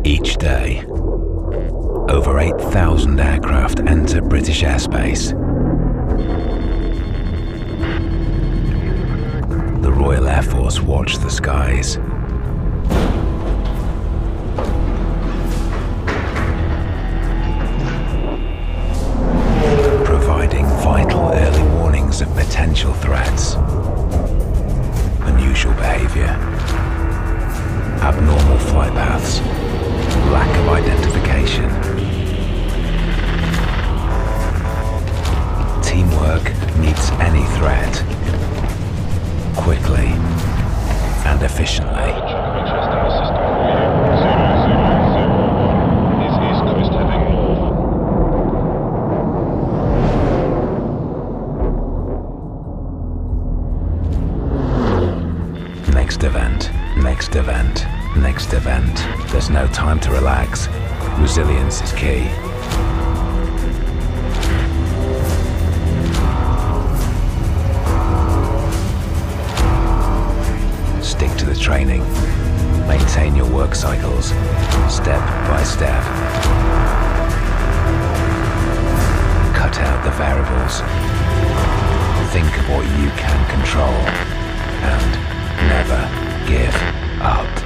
Each day, over 8,000 aircraft enter British airspace. The Royal Air Force watch the skies. Providing vital early warnings of potential threats, unusual behavior, abnormal flight paths, lack of identification. Teamwork meets any threat, quickly and efficiently. Next event, next event, next event. There's no time to relax. Resilience is key. Stick to the training. Maintain your work cycles, step by step. Cut out the variables. Think of what you can control, and never give up.